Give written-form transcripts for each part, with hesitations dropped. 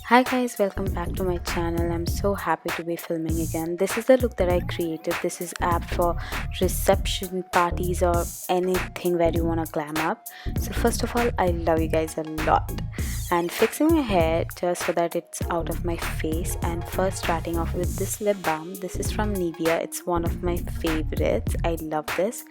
Hi guys, welcome back to my channel. I'm so happy to be filming again. This is the look that I created. This is apt for reception parties or anything where you want to glam up. So first of all, I love you guys a lot. And fixing my hair just so that it's out of my face. And first starting off with this lip balm. This is from Nivea. It's one of my favorites. I love this.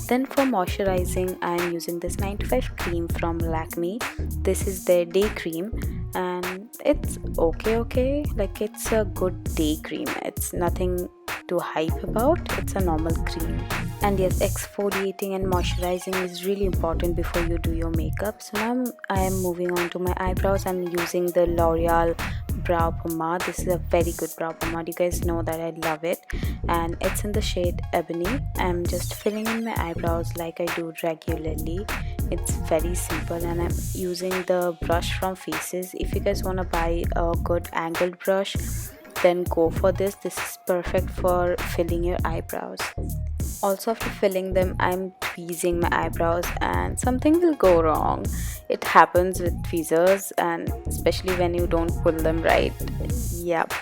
Then for moisturizing, I'm using this 95 cream from Lakme. This is their day cream and it's okay, like it's a good day cream. It's nothing to hype about. It's a normal cream. And yes, exfoliating and moisturizing is really important before you do your makeup. So now I am moving on to my eyebrows. I'm using the L'Oreal brow pomade. This is a very good brow pomade. You guys know that I love it, and it's in the shade Ebony. I'm just filling in my eyebrows like I do regularly. It's very simple, and I'm using the brush from Faces. If you guys want to buy a good angled brush, then go for this. This is perfect for filling your eyebrows. Also, after filling them, I'm tweezing my eyebrows and something will go wrong. It happens with tweezers, and especially when you don't pull them right. Yep.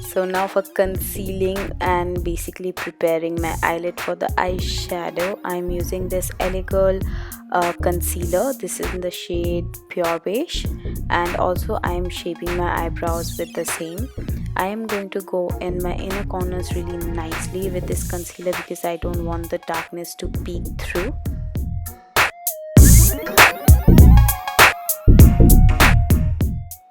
So now for concealing and basically preparing my eyelid for the eyeshadow, I'm using this LA Girl concealer. This is in the shade Pure Beige, and also I'm shaping my eyebrows with the same. I am going to go in my inner corners really nicely with this concealer because I don't want the darkness to peek through.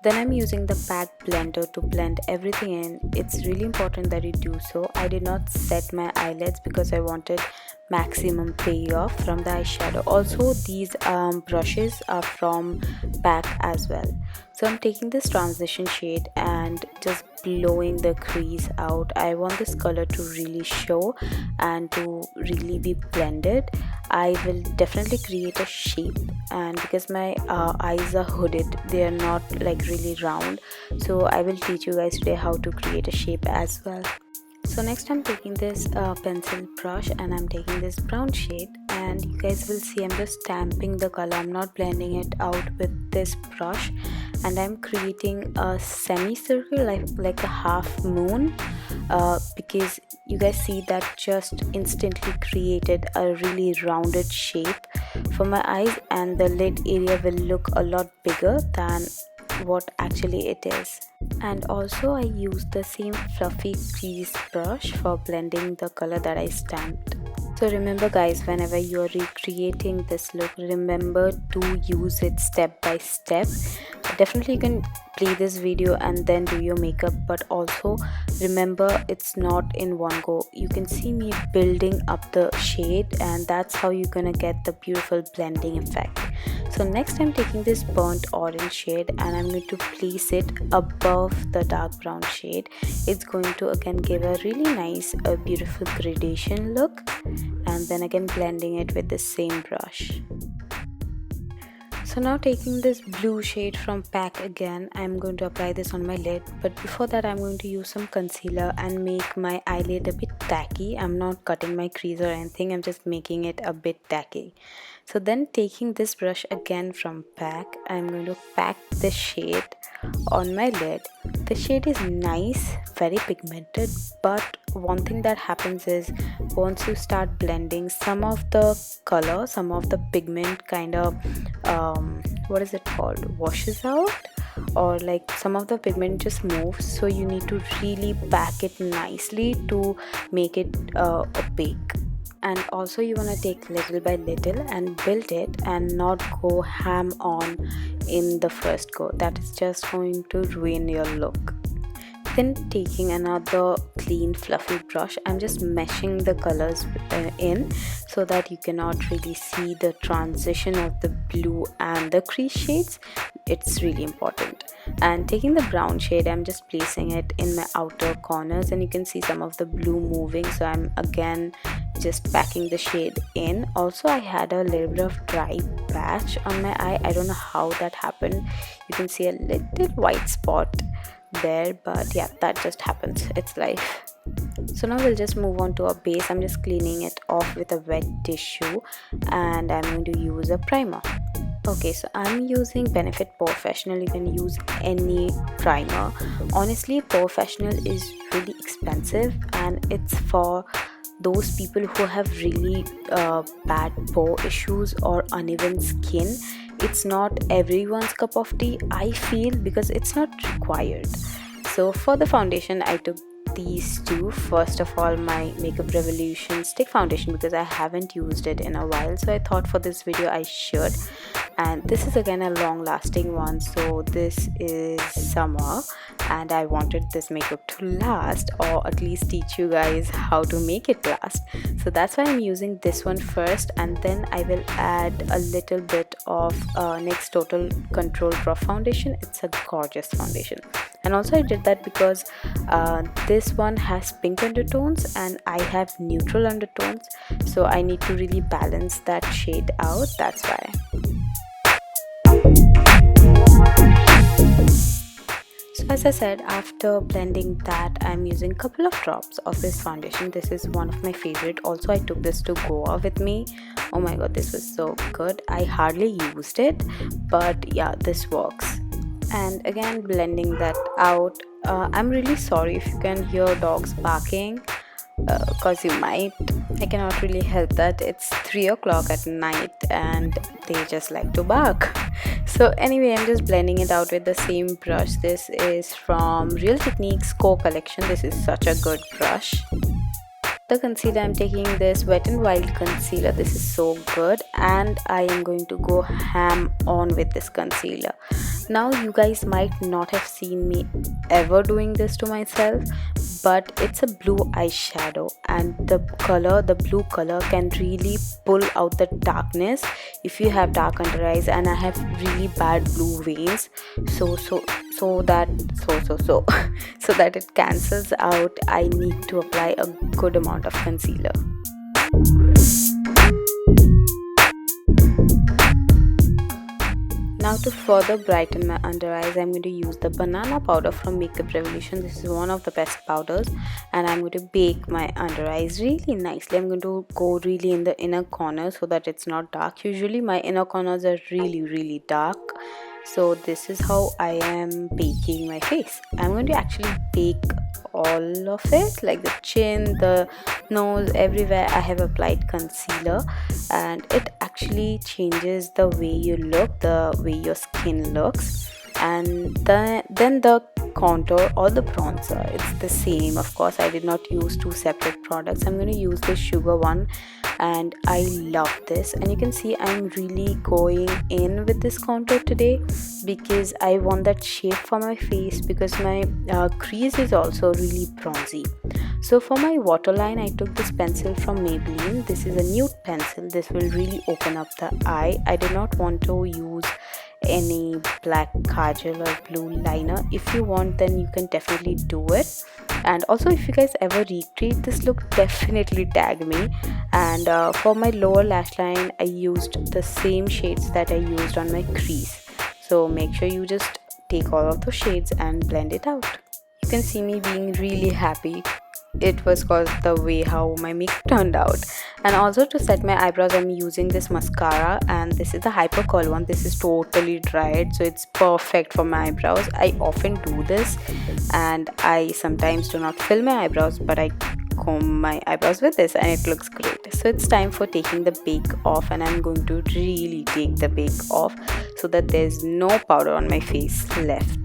Then I'm using the pack blender to blend everything in. It's really important that you do so. I did not set my eyelids because I wanted maximum payoff from the eyeshadow. Also, these brushes are from pack as well. So I'm taking this transition shade and just blowing the crease out. I want this color to really show and to really be blended. I will definitely create a shape, and because my eyes are hooded, they are not like really round, so I will teach you guys today how to create a shape as well. So next I'm taking this pencil brush and I'm taking this brown shade, and you guys will see I'm just stamping the color. I'm not blending it out with this brush, and I'm creating a semicircle like a half moon, because you guys see that just instantly created a really rounded shape for my eyes, and the lid area will look a lot bigger than what actually it is. And also I use the same fluffy crease brush for blending the color that I stamped. So remember guys, whenever you are recreating this look, remember to use it step by step. Definitely you can play this video and then do your makeup, but also remember it's not in one go. You can see me building up the shade, and that's how you're gonna get the beautiful blending effect. So next I'm taking this burnt orange shade and I'm going to place it above the dark brown shade. It's going to again give a really nice beautiful gradation look, and then again blending it with the same brush. So now taking this blue shade from pack again, I'm going to apply this on my lid, but before that I'm going to use some concealer and make my eyelid a bit tacky. I'm not cutting my crease or anything, I'm just making it a bit tacky. So then taking this brush again from pack, I'm going to pack this shade on my lid. The shade is nice, very pigmented, but one thing that happens is once you start blending, some of the color, some of the pigment kind of what is it called, washes out, or like some of the pigment just moves, so you need to really pack it nicely to make it opaque. And also you want to take little by little and build it and not go ham on in the first go. That is just going to ruin your look. Then taking another clean fluffy brush, I'm just meshing the colors in so that you cannot really see the transition of the blue and the crease shades. It's really important. And taking the brown shade, I'm just placing it in my outer corners, and you can see some of the blue moving, so I'm again just packing the shade in. Also I had a little bit of dry patch on my eye. I don't know how that happened. You can see a little white spot there, but yeah, that just happens, it's life. So now we'll just move on to our base. I'm just cleaning it off with a wet tissue, and I'm going to use a primer. Okay, so I'm using Benefit Professional. You can use any primer. Honestly, Professional is really expensive, and it's for those people who have really bad pore issues or uneven skin. It's not everyone's cup of tea, I feel, because it's not required. So for the foundation, I took these two. First of all, my Makeup Revolution stick foundation, because I haven't used it in a while, so I thought for this video I should. And this is again a long lasting one, so this is summer and I wanted this makeup to last, or at least teach you guys how to make it last. So that's why I'm using this one first, and then I will add a little bit of NYX Total Control Pro foundation. It's a gorgeous foundation. And also I did that because this one has pink undertones and I have neutral undertones, so I need to really balance that shade out. That's why. So as I said, after blending that, I'm using a couple of drops of this foundation. This is one of my favorite. Also, I took this to Goa with me. Oh my god, this was so good. I hardly used it, but yeah, this works. And again, blending that out. I'm really sorry if you can hear dogs barking, because you might. I cannot really help that. It's 3 o'clock at night and they just like to bark. So anyway, I'm just blending it out with the same brush. This is from Real Techniques Co collection. This is such a good brush. The concealer, I'm taking this Wet n Wild concealer. This is so good, and I am going to go ham on with this concealer. Now you guys might not have seen me ever doing this to myself, but it's a blue eyeshadow, and the blue color can really pull out the darkness if you have dark under eyes. And I have really bad blue veins, so that it cancels out, I need to apply a good amount of concealer. Now to further brighten my under eyes, I'm going to use the banana powder from Makeup Revolution. This is one of the best powders, and I'm going to bake my under eyes really nicely. I'm going to go really in the inner corner so that it's not dark. Usually my inner corners are really dark. So this is how I am baking my face. I'm going to actually bake all of it, like the chin, the nose, everywhere. I have applied concealer, and it actually changes the way you look, the way your skin looks. And then the contour or the bronzer, it's the same. Of course, I did not use two separate products. I'm going to use the sugar one, and I love this. And you can see I'm really going in with this contour today because I want that shape for my face, because my crease is also really bronzy. So for my waterline, I took this pencil from Maybelline. This is a nude pencil. This will really open up the eye. I did not want to use any black kajal or blue liner. If you want, then you can definitely do it. And also, if you guys ever recreate this look, definitely tag me. And for my lower lash line, I used the same shades that I used on my crease. So make sure you just take all of those shades and blend it out. You can see me being really happy. It was cause the way how my makeup turned out. And also to set my eyebrows, I'm using this mascara, and this is the Hyper Curl one. This is totally dried, so it's perfect for my eyebrows. I often do this, and I sometimes do not fill my eyebrows, but I comb my eyebrows with this, and it looks great. So it's time for taking the bake off, and I'm going to really take the bake off so that there's no powder on my face left.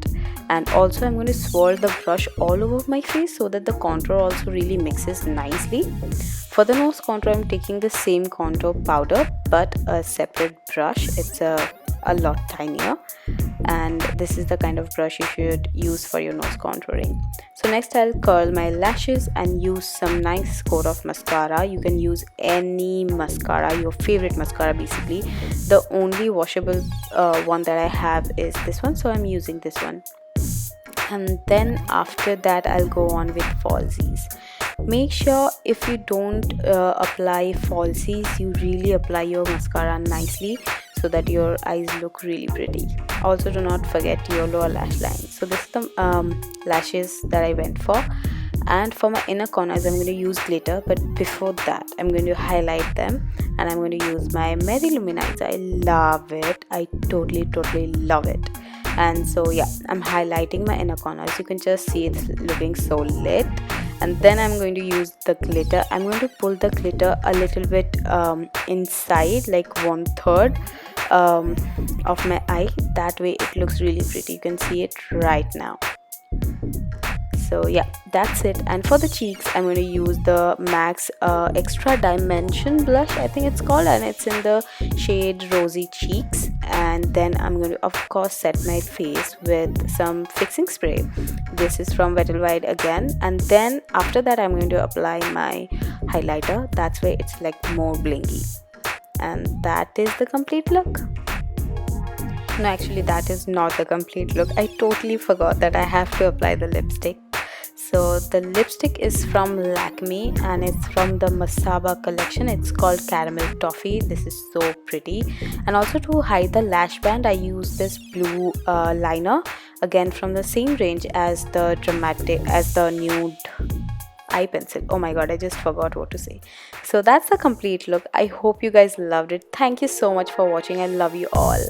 And also I'm going to swirl the brush all over my face so that the contour also really mixes nicely. For the nose contour, I'm taking the same contour powder but a separate brush. It's a lot tinier, and this is the kind of brush you should use for your nose contouring. So next I'll curl my lashes and use some nice coat of mascara. You can use any mascara, your favorite mascara basically. The only washable one that I have is this one, so I'm using this one. And then after that I'll go on with falsies. Make sure if you don't apply falsies, you really apply your mascara nicely so that your eyes look really pretty. Also, do not forget your lower lash line. So this is the lashes that I went for. And for my inner corners I'm going to use glitter, but before that I'm going to highlight them, and I'm going to use my Mary Luminizer. I love it. I totally love it. And so yeah, I'm highlighting my inner corners. You can just see it's looking so lit. And then I'm going to use the glitter. I'm going to pull the glitter a little bit inside, like 1/3 of my eye. That way it looks really pretty. You can see it right now. So yeah, that's it. And for the cheeks I'm going to use the MAC's extra dimension blush, I think it's called, and it's in the shade Rosy Cheeks. And then I'm going to of course set my face with some fixing spray. This is from Wet n Wild again. And then after that I'm going to apply my highlighter. That's why it's like more blingy. And that is the complete look. No, actually that is not the complete look. I totally forgot that I have to apply the lipstick. So the lipstick is from Lakme and it's from the MASABA collection. It's called Caramel Toffee. This is so pretty. And also to hide the lash band, I use this blue liner, again from the same range as the nude eye pencil. Oh my god, I just forgot what to say. So that's the complete look. I hope you guys loved it. Thank you so much for watching. I love you all.